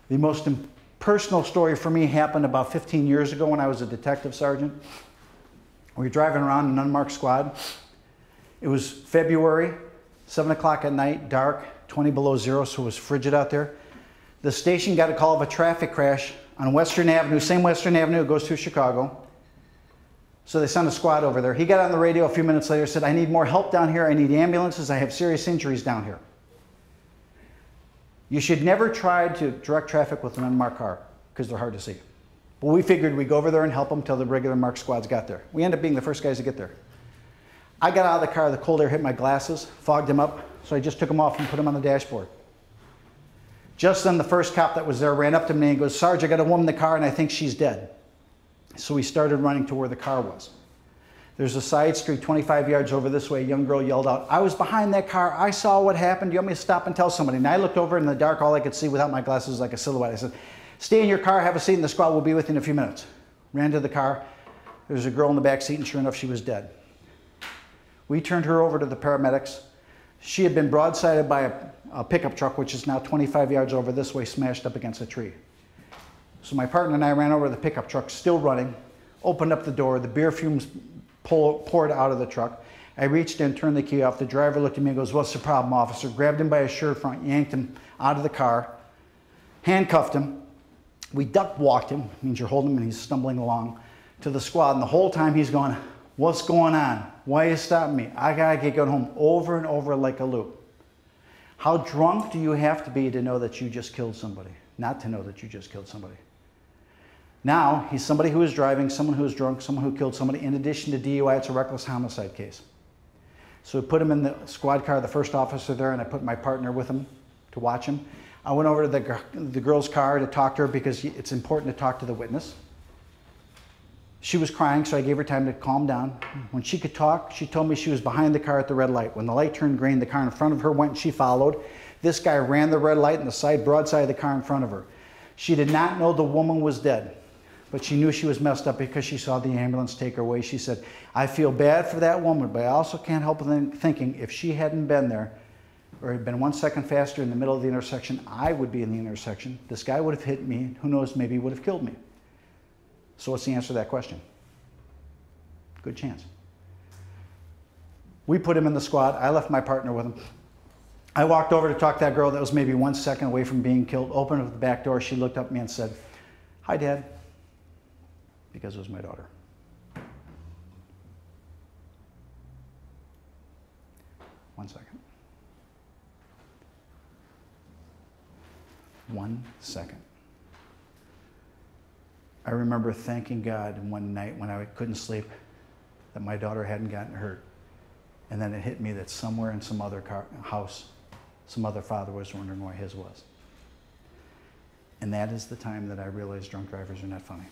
The most personal story for me happened about 15 years ago when I was a detective sergeant. We were driving around an unmarked squad. It was February, 7 o'clock at night, dark, 20 below zero, so it was frigid out there. The station got a call of a traffic crash on Western Avenue, same Western Avenue, it goes through Chicago. So they sent a squad over there. He got on the radio a few minutes later, said, I need more help down here, I need ambulances, I have serious injuries down here. You should never try to direct traffic with an unmarked car, because they're hard to see. But we figured we'd go over there and help them till the regular marked squads got there. We ended up being the first guys to get there. I got out of the car, the cold air hit my glasses, fogged them up, so I just took them off and put them on the dashboard. Just then the first cop that was there ran up to me and goes, Sarge, I got a woman in the car and I think she's dead. So we started running to where the car was. There's a side street 25 yards over this way. A young girl yelled out, I was behind that car. I saw what happened. Do you want me to stop and tell somebody? And I looked over in the dark. All I could see without my glasses was like a silhouette. I said, stay in your car, have a seat in the squad. We'll be with you in a few minutes. Ran to the car. There was a girl in the back seat, and sure enough, she was dead. We turned her over to the paramedics. She had been broadsided by a pickup truck, which is now 25 yards over this way, smashed up against a tree. So my partner and I ran over to the pickup truck, still running, opened up the door. The beer fumes poured out of the truck. I reached in, turned the key off. The driver looked at me and goes, what's the problem, officer? Grabbed him by his shirt front, yanked him out of the car, handcuffed him. We duck walked him, means you're holding him and he's stumbling along, to the squad. And the whole time he's going, what's going on? Why are you stopping me? I gotta get going home, over and over like a loop. How drunk do you have to be to know that you just killed somebody? Not to know that you just killed somebody. Now, he's somebody who is driving, someone who is drunk, someone who killed somebody. In addition to DUI, it's a reckless homicide case. So we put him in the squad car, the first officer there, and I put my partner with him to watch him. I went over to the girl's car to talk to her because it's important to talk to the witness. She was crying, so I gave her time to calm down. When she could talk, she told me she was behind the car at the red light. When the light turned green, the car in front of her went and she followed. This guy ran the red light in the broadside of the car in front of her. She did not know the woman was dead, but she knew she was messed up because she saw the ambulance take her away. She said, I feel bad for that woman, but I also can't help thinking if she hadn't been there, or had been 1 second faster in the middle of the intersection, I would be in the intersection. This guy would have hit me. Who knows, maybe he would have killed me. So what's the answer to that question? Good chance. We put him in the squad. I left my partner with him. I walked over to talk to that girl that was maybe 1 second away from being killed, opened up the back door. She looked up at me and said, hi, Dad, because it was my daughter. One second. 1 second. I remember thanking God one night when I couldn't sleep that my daughter hadn't gotten hurt. And then it hit me that somewhere in some other house, some other father was wondering why his was. And that is the time that I realized drunk drivers are not funny.